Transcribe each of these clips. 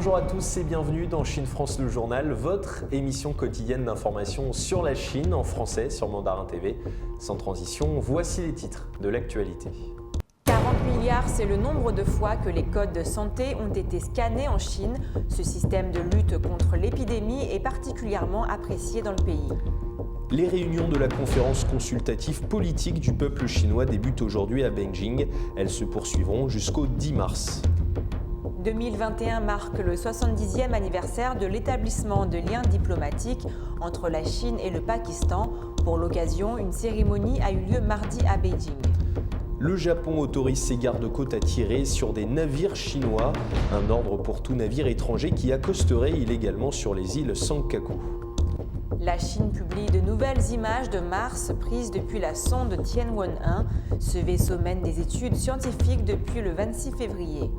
Bonjour à tous et bienvenue dans Chine France le journal, votre émission quotidienne d'information sur la Chine en français sur Mandarin TV. Sans transition, voici les titres de l'actualité. 40 milliards, c'est le nombre de fois que les codes de santé ont été scannés en Chine. Ce système de lutte contre l'épidémie est particulièrement apprécié dans le pays. Les réunions de la conférence consultative politique du peuple chinois débutent aujourd'hui à Beijing. Elles se poursuivront jusqu'au 10 mars. 2021 marque le 70e anniversaire de l'établissement de liens diplomatiques entre la Chine et le Pakistan. Pour l'occasion, une cérémonie a eu lieu mardi à Beijing. Le Japon autorise ses gardes-côtes à tirer sur des navires chinois, un ordre pour tout navire étranger qui accosterait illégalement sur les îles Senkaku. La Chine publie de nouvelles images de Mars prises depuis la sonde Tianwen-1. Ce vaisseau mène des études scientifiques depuis le 26 février.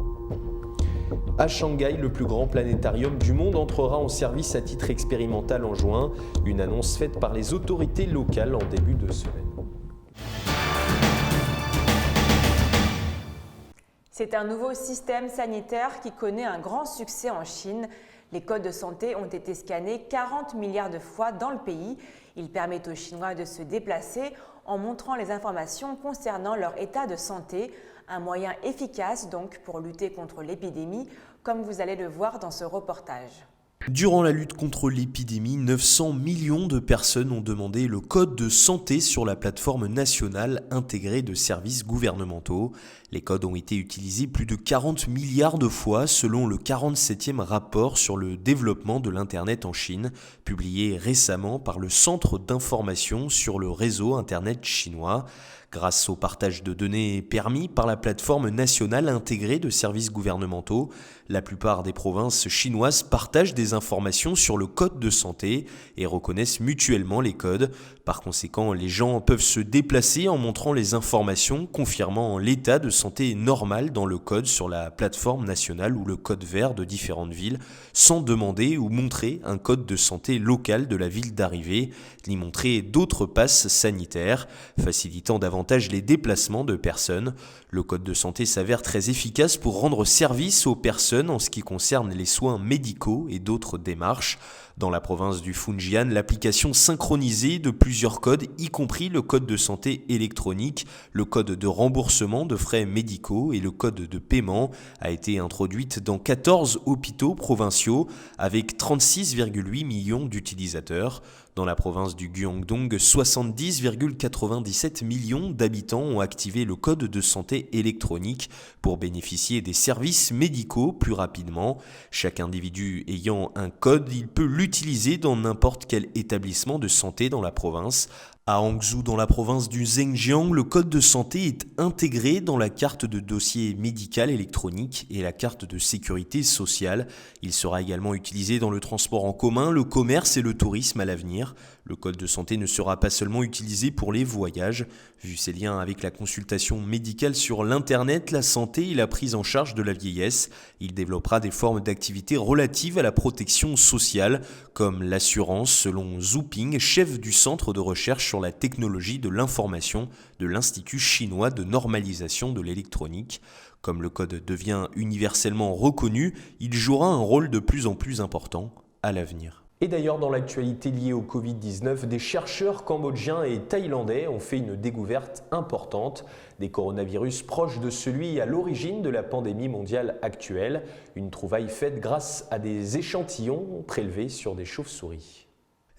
À Shanghai, le plus grand planétarium du monde entrera en service à titre expérimental en juin, une annonce faite par les autorités locales en début de semaine. C'est un nouveau système sanitaire qui connaît un grand succès en Chine. Les codes de santé ont été scannés 40 milliards de fois dans le pays. Ils permettent aux Chinois de se déplacer en montrant les informations concernant leur état de santé. Un moyen efficace donc pour lutter contre l'épidémie, comme vous allez le voir dans ce reportage. Durant la lutte contre l'épidémie, 900 millions de personnes ont demandé le code de santé sur la plateforme nationale intégrée de services gouvernementaux. Les codes ont été utilisés plus de 40 milliards de fois selon le 47e rapport sur le développement de l'Internet en Chine, publié récemment par le Centre d'information sur le réseau Internet chinois. Grâce au partage de données permis par la plateforme nationale intégrée de services gouvernementaux, la plupart des provinces chinoises partagent des informations sur le code de santé et reconnaissent mutuellement les codes. Par conséquent, les gens peuvent se déplacer en montrant les informations confirmant l'état de santé normal dans le code sur la plateforme nationale ou le code vert de différentes villes, sans demander ou montrer un code de santé local de la ville d'arrivée, ni montrer d'autres passes sanitaires, facilitant davantage les déplacements de personnes. Le code de santé s'avère très efficace pour rendre service aux personnes en ce qui concerne les soins médicaux et d'autres démarches. Dans la province du Fujian, l'application synchronisée de plusieurs codes, y compris le code de santé électronique, le code de remboursement de frais médicaux et le code de paiement, a été introduite dans 14 hôpitaux provinciaux avec 36,8 millions d'utilisateurs. Dans la province du Guangdong, 70,97 millions d'habitants ont activé le code de santé électronique pour bénéficier des services médicaux plus rapidement. Chaque individu ayant un code, il peut l'utiliser dans n'importe quel établissement de santé dans la province. À Hangzhou, dans la province du Zhejiang, le code de santé est intégré dans la carte de dossier médical électronique et la carte de sécurité sociale. Il sera également utilisé dans le transport en commun, le commerce et le tourisme à l'avenir. Le code de santé ne sera pas seulement utilisé pour les voyages. Vu ses liens avec la consultation médicale sur l'Internet, la santé et la prise en charge de la vieillesse, il développera des formes d'activités relatives à la protection sociale, comme l'assurance, selon Zhu Ping, chef du centre de recherche sur la technologie de l'information de l'Institut chinois de normalisation de l'électronique. Comme le code devient universellement reconnu, il jouera un rôle de plus en plus important à l'avenir. Et d'ailleurs, dans l'actualité liée au Covid-19, des chercheurs cambodgiens et thaïlandais ont fait une découverte importante, des coronavirus proches de celui à l'origine de la pandémie mondiale actuelle, une trouvaille faite grâce à des échantillons prélevés sur des chauves-souris.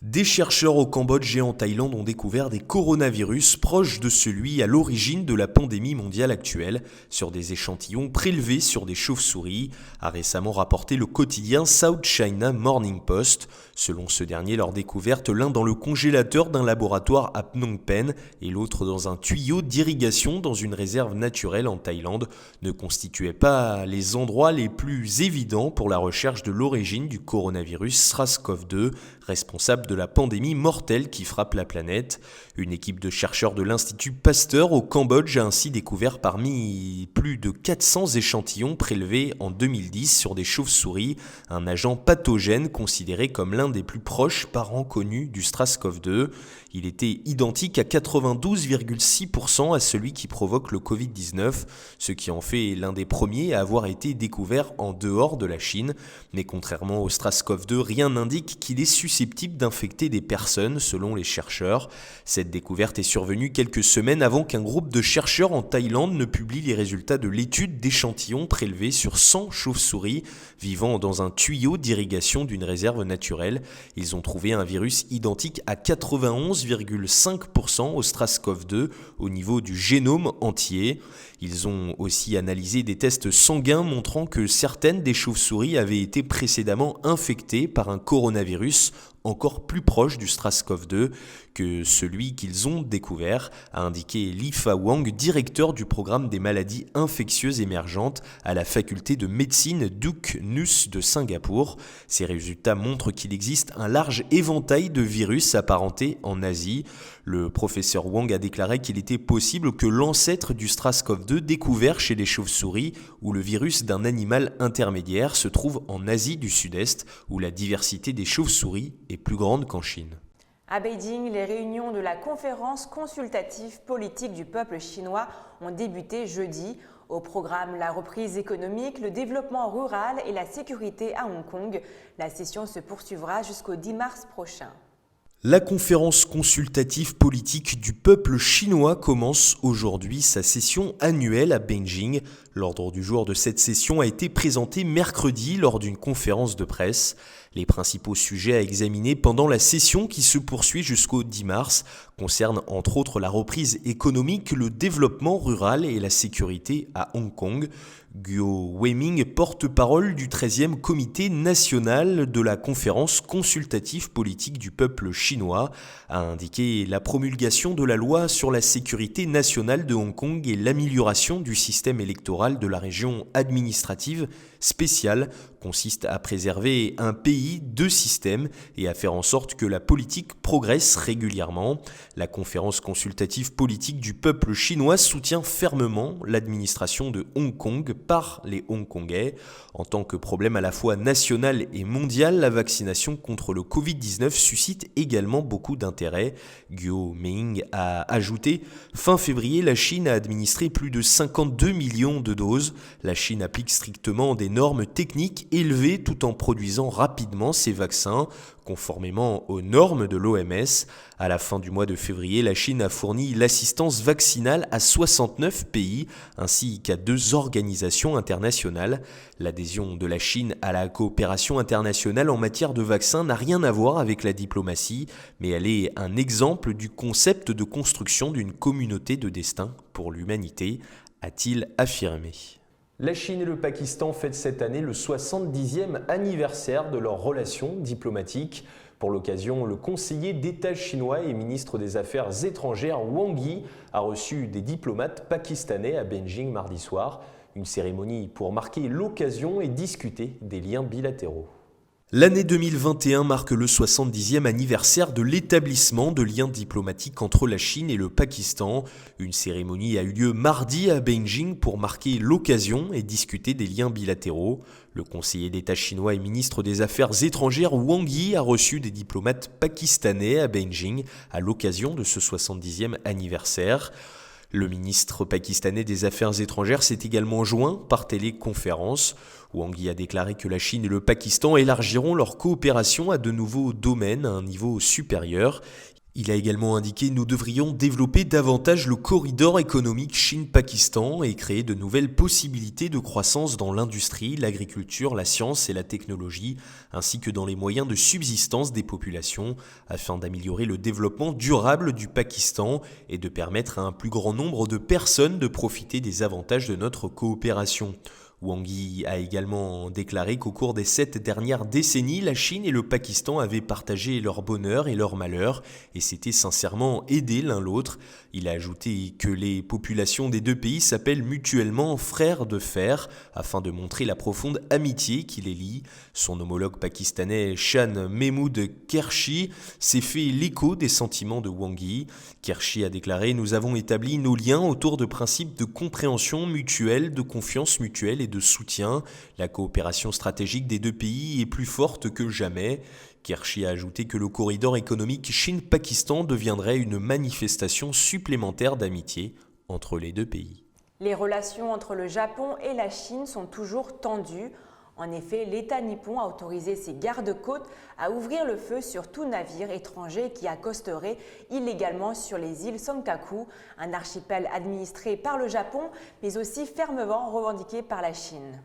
Des chercheurs au Cambodge et en Thaïlande ont découvert des coronavirus proches de celui à l'origine de la pandémie mondiale actuelle sur des échantillons prélevés sur des chauves-souris, a récemment rapporté le quotidien South China Morning Post. Selon ce dernier, leur découverte, l'un dans le congélateur d'un laboratoire à Phnom Penh et l'autre dans un tuyau d'irrigation dans une réserve naturelle en Thaïlande, ne constituaient pas les endroits les plus évidents pour la recherche de l'origine du coronavirus SARS-CoV-2, responsable de la pandémie mortelle qui frappe la planète. Une équipe de chercheurs de l'Institut Pasteur au Cambodge a ainsi découvert parmi plus de 400 échantillons prélevés en 2010 sur des chauves-souris un agent pathogène considéré comme l'un des plus proches parents connus du SARS-CoV-2. Il était identique à 92,6% à celui qui provoque le Covid-19, ce qui en fait l'un des premiers à avoir été découvert en dehors de la Chine. Mais contrairement au SARS-CoV-2, rien n'indique qu'il est susceptible d'infecter des personnes, selon les chercheurs. Cette découverte est survenue quelques semaines avant qu'un groupe de chercheurs en Thaïlande ne publie les résultats de l'étude d'échantillons prélevés sur 100 chauves-souris vivant dans un tuyau d'irrigation d'une réserve naturelle. Ils ont trouvé un virus identique à 91,5% au SARS-CoV-2 au niveau du génome entier. Ils ont aussi analysé des tests sanguins montrant que certaines des chauves-souris avaient été précédemment infectées par un coronavirus encore plus proche du SARS-CoV-2 que celui qu'ils ont découvert, a indiqué Li Fa Wang, directeur du programme des maladies infectieuses émergentes à la faculté de médecine Duc Nus de Singapour. Ces résultats montrent qu'il existe un large éventail de virus apparentés en Asie. Le professeur Wang a déclaré qu'il était possible que l'ancêtre du SARS-CoV-2 découvert chez les chauves-souris ou le virus d'un animal intermédiaire se trouve en Asie du Sud-Est, où la diversité des chauves-souris est plus grande qu'en Chine. À Beijing, les réunions de la conférence consultative politique du peuple chinois ont débuté jeudi. Au programme, la reprise économique, le développement rural et la sécurité à Hong Kong. La session se poursuivra jusqu'au 10 mars prochain. La conférence consultative politique du peuple chinois commence aujourd'hui sa session annuelle à Beijing. L'ordre du jour de cette session a été présenté mercredi lors d'une conférence de presse. Les principaux sujets à examiner pendant la session qui se poursuit jusqu'au 10 mars concernent entre autres la reprise économique, le développement rural et la sécurité à Hong Kong. Guo Weiming, porte-parole du 13e comité national de la conférence consultative politique du peuple chinois, a indiqué la promulgation de la loi sur la sécurité nationale de Hong Kong et l'amélioration du système électoral de la région administrative spéciale consiste à préserver un pays, deux systèmes et à faire en sorte que la politique progresse régulièrement. La conférence consultative politique du peuple chinois soutient fermement l'administration de Hong Kong par les Hongkongais. En tant que problème à la fois national et mondial, la vaccination contre le Covid-19 suscite également beaucoup d'intérêt. Guo Ming a ajouté « Fin février, la Chine a administré plus de 52 millions de doses. La Chine applique strictement des normes techniques élevées tout en produisant rapidement ces vaccins, conformément aux normes de l'OMS. À la fin du mois de février, la Chine a fourni l'assistance vaccinale à 69 pays ainsi qu'à 2 organisations internationales. L'adhésion de la Chine à la coopération internationale en matière de vaccins n'a rien à voir avec la diplomatie, mais elle est un exemple du concept de construction d'une communauté de destin pour l'humanité, a-t-il affirmé. La Chine et le Pakistan fêtent cette année le 70e anniversaire de leurs relations diplomatiques. Pour l'occasion, le conseiller d'État chinois et ministre des Affaires étrangères Wang Yi a reçu des diplomates pakistanais à Beijing mardi soir. Une cérémonie pour marquer l'occasion et discuter des liens bilatéraux. L'année 2021 marque le 70e anniversaire de l'établissement de liens diplomatiques entre la Chine et le Pakistan. Une cérémonie a eu lieu mardi à Beijing pour marquer l'occasion et discuter des liens bilatéraux. Le conseiller d'État chinois et ministre des Affaires étrangères Wang Yi a reçu des diplomates pakistanais à Beijing à l'occasion de ce 70e anniversaire. Le ministre pakistanais des Affaires étrangères s'est également joint par téléconférence. Wang Yi a déclaré que la Chine et le Pakistan élargiront leur coopération à de nouveaux domaines à un niveau supérieur. Il a également indiqué « Nous devrions développer davantage le corridor économique Chine-Pakistan et créer de nouvelles possibilités de croissance dans l'industrie, l'agriculture, la science et la technologie, ainsi que dans les moyens de subsistance des populations, afin d'améliorer le développement durable du Pakistan et de permettre à un plus grand nombre de personnes de profiter des avantages de notre coopération ». Wang Yi a également déclaré qu'au cours des 7 dernières décennies, la Chine et le Pakistan avaient partagé leur bonheur et leur malheur et s'étaient sincèrement aidés l'un l'autre. Il a ajouté que les populations des deux pays s'appellent mutuellement frères de fer afin de montrer la profonde amitié qui les lie. Son homologue pakistanais Shah Mahmood Qureshi s'est fait l'écho des sentiments de Wang Yi. Qureshi a déclaré « Nous avons établi nos liens autour de principes de compréhension mutuelle, de confiance mutuelle et de soutien. La coopération stratégique des deux pays est plus forte que jamais. » Qureshi a ajouté que le corridor économique Chine-Pakistan deviendrait une manifestation supplémentaire d'amitié entre les deux pays. Les relations entre le Japon et la Chine sont toujours tendues. En effet, l'État nippon a autorisé ses gardes-côtes à ouvrir le feu sur tout navire étranger qui accosterait illégalement sur les îles Senkaku, un archipel administré par le Japon, mais aussi fermement revendiqué par la Chine.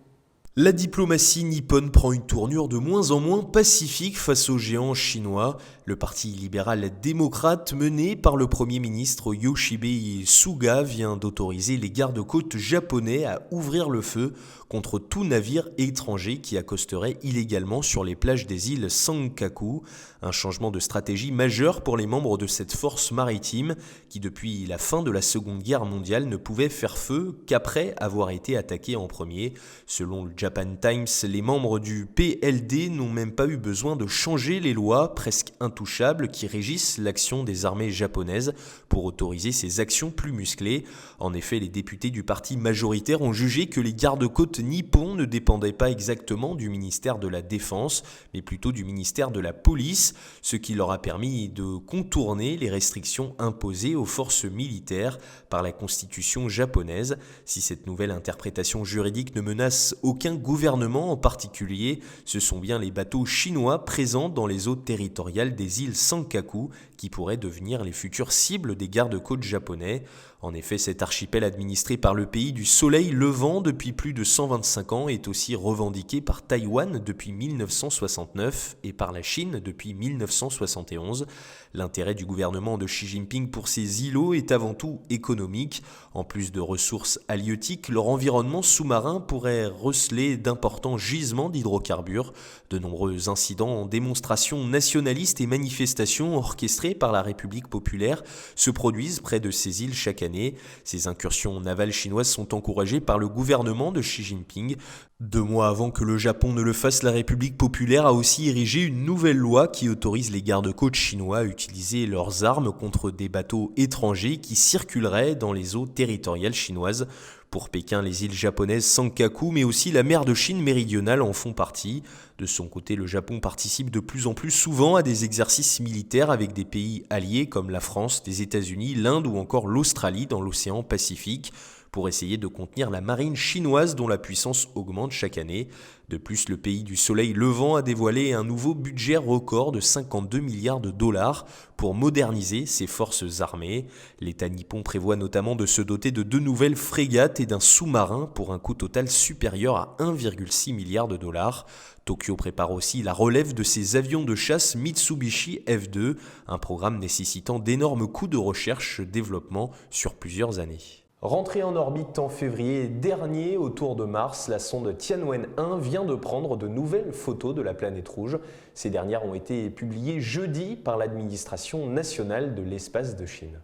La diplomatie nippone prend une tournure de moins en moins pacifique face aux géants chinois. Le parti libéral-démocrate mené par le Premier ministre Yoshihide Suga vient d'autoriser les gardes-côtes japonais à ouvrir le feu contre tout navire étranger qui accosterait illégalement sur les plages des îles Senkaku. Un changement de stratégie majeur pour les membres de cette force maritime qui, depuis la fin de la Seconde Guerre mondiale, ne pouvait faire feu qu'après avoir été attaqué en premier. Selon le Japan Times, les membres du PLD n'ont même pas eu besoin de changer les lois presque intouchables qui régissent l'action des armées japonaises pour autoriser ces actions plus musclées. En effet, les députés du parti majoritaire ont jugé que les gardes-côtes nippons ne dépendaient pas exactement du ministère de la Défense, mais plutôt du ministère de la Police, ce qui leur a permis de contourner les restrictions imposées aux forces militaires par la constitution japonaise. Si cette nouvelle interprétation juridique ne menace aucun gouvernement en particulier, ce sont bien les bateaux chinois présents dans les eaux territoriales des îles Senkaku qui pourraient devenir les futures cibles des gardes-côtes japonais. En effet, cet archipel administré par le pays du soleil levant depuis plus de 125 ans est aussi revendiqué par Taïwan depuis 1969 et par la Chine depuis 1971. L'intérêt du gouvernement de Xi Jinping pour ces îlots est avant tout économique. En plus de ressources halieutiques, leur environnement sous-marin pourrait receler d'importants gisements d'hydrocarbures. De nombreux incidents, démonstrations nationalistes et manifestations orchestrées par la République populaire se produisent près de ces îles chaque année. Ces incursions navales chinoises sont encouragées par le gouvernement de Xi Jinping. 2 mois avant que le Japon ne le fasse, la République populaire a aussi érigé une nouvelle loi qui autorise les gardes-côtes chinois à utiliser leurs armes contre des bateaux étrangers qui circuleraient dans les eaux territoriales chinoises. Pour Pékin, les îles japonaises Senkaku, mais aussi la mer de Chine méridionale en font partie. De son côté, le Japon participe de plus en plus souvent à des exercices militaires avec des pays alliés comme la France, les États-Unis, l'Inde ou encore l'Australie dans l'océan Pacifique, pour essayer de contenir la marine chinoise dont la puissance augmente chaque année. De plus, le pays du soleil levant a dévoilé un nouveau budget record de 52 milliards de dollars pour moderniser ses forces armées. L'État nippon prévoit notamment de se doter de 2 nouvelles frégates et d'un sous-marin pour un coût total supérieur à 1,6 milliard de dollars. Tokyo prépare aussi la relève de ses avions de chasse Mitsubishi F2, un programme nécessitant d'énormes coûts de recherche-développement sur plusieurs années. Rentrée en orbite en février dernier autour de Mars, la sonde Tianwen-1 vient de prendre de nouvelles photos de la planète rouge. Ces dernières ont été publiées jeudi par l'administration nationale de l'espace de Chine.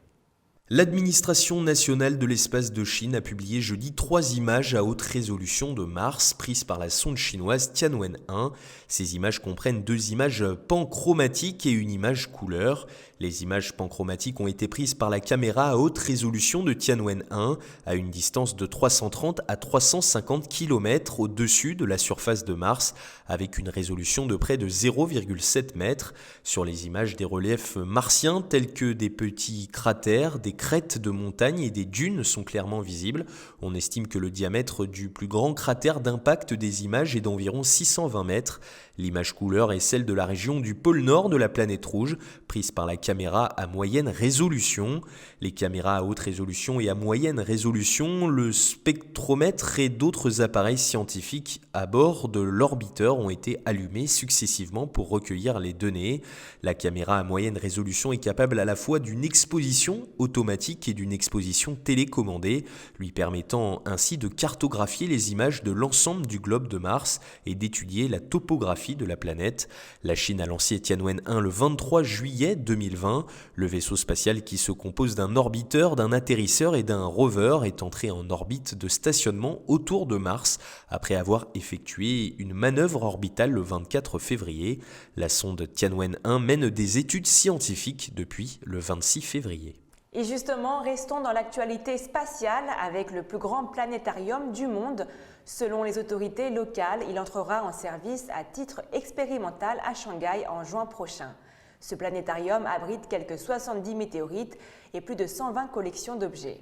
L'administration nationale de l'espace de Chine a publié jeudi 3 images à haute résolution de Mars prises par la sonde chinoise Tianwen-1. Ces images comprennent 2 images panchromatiques et une image couleur. Les images panchromatiques ont été prises par la caméra à haute résolution de Tianwen-1 à une distance de 330 à 350 km au-dessus de la surface de Mars avec une résolution de près de 0,7 mètres. Sur les images, des reliefs martiens tels que des petits cratères, des crêtes de montagnes et des dunes sont clairement visibles. On estime que le diamètre du plus grand cratère d'impact des images est d'environ 620 mètres. L'image couleur est celle de la région du pôle nord de la planète rouge, prise par la caméra à moyenne résolution. Les caméras à haute résolution et à moyenne résolution, le spectromètre et d'autres appareils scientifiques à bord de l'orbiteur ont été allumés successivement pour recueillir les données. La caméra à moyenne résolution est capable à la fois d'une exposition automatique automatique et d'une exposition télécommandée, lui permettant ainsi de cartographier les images de l'ensemble du globe de Mars et d'étudier la topographie de la planète. La Chine a lancé Tianwen-1 le 23 juillet 2020. Le vaisseau spatial qui se compose d'un orbiteur, d'un atterrisseur et d'un rover est entré en orbite de stationnement autour de Mars après avoir effectué une manœuvre orbitale le 24 février. La sonde Tianwen-1 mène des études scientifiques depuis le 26 février. Et justement, restons dans l'actualité spatiale avec le plus grand planétarium du monde. Selon les autorités locales, il entrera en service à titre expérimental à Shanghai en juin prochain. Ce planétarium abrite quelques 70 météorites et plus de 120 collections d'objets.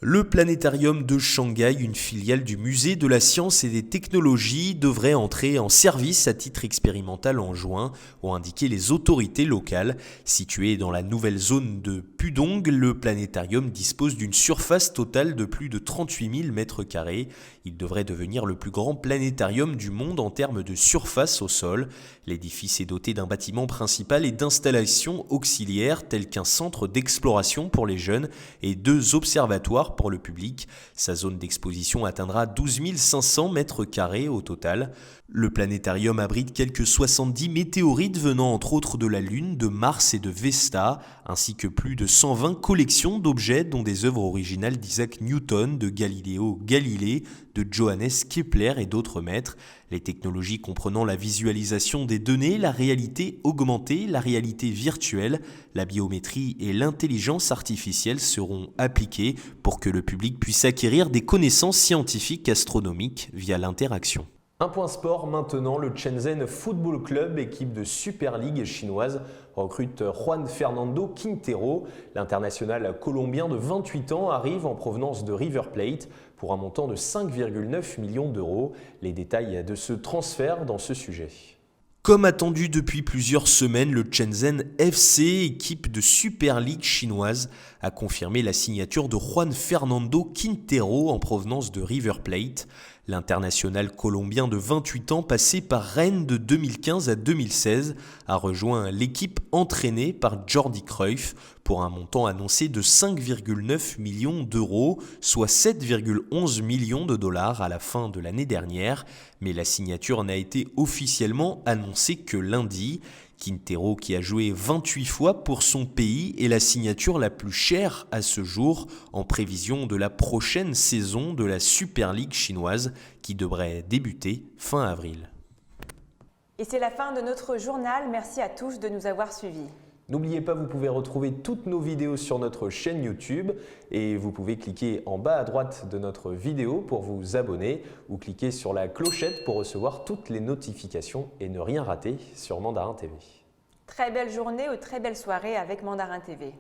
Le planétarium de Shanghai, une filiale du musée de la science et des technologies, devrait entrer en service à titre expérimental en juin, ont indiqué les autorités locales. Situé dans la nouvelle zone de Pudong, le planétarium dispose d'une surface totale de plus de 38 000 m². Il devrait devenir le plus grand planétarium du monde en termes de surface au sol. L'édifice est doté d'un bâtiment principal et d'installations auxiliaires telles qu'un centre d'exploration pour les jeunes et 2 observatoires pour le public. Sa zone d'exposition atteindra 12 500 m² au total. Le planétarium abrite quelques 70 météorites venant entre autres de la Lune, de Mars et de Vesta, ainsi que plus de 120 collections d'objets dont des œuvres originales d'Isaac Newton, de Galileo Galilei, de Johannes Kepler et d'autres maîtres. Les technologies comprenant la visualisation des données, la réalité augmentée, la réalité virtuelle, la biométrie et l'intelligence artificielle seront appliquées pour que le public puisse acquérir des connaissances scientifiques astronomiques via l'interaction. Un point sport maintenant, le Shenzhen Football Club, équipe de Super League chinoise, recrute Juan Fernando Quintero. L'international colombien de 28 ans arrive en provenance de River Plate pour un montant de 5,9 millions d'euros. Les détails de ce transfert dans ce sujet. Comme attendu depuis plusieurs semaines, le Shenzhen FC, équipe de Super League chinoise, a confirmé la signature de Juan Fernando Quintero en provenance de River Plate. L'international colombien de 28 ans, passé par Rennes de 2015 à 2016, a rejoint l'équipe entraînée par Jordi Cruyff pour un montant annoncé de 5,9 millions d'euros, soit 7,11 millions de dollars à la fin de l'année dernière. Mais la signature n'a été officiellement annoncée que lundi. Quintero, qui a joué 28 fois pour son pays, est la signature la plus chère à ce jour en prévision de la prochaine saison de la Super League chinoise qui devrait débuter fin avril. Et c'est la fin de notre journal. Merci à tous de nous avoir suivis. N'oubliez pas, vous pouvez retrouver toutes nos vidéos sur notre chaîne YouTube et vous pouvez cliquer en bas à droite de notre vidéo pour vous abonner ou cliquer sur la clochette pour recevoir toutes les notifications et ne rien rater sur Mandarin TV. Très belle journée ou très belle soirée avec Mandarin TV.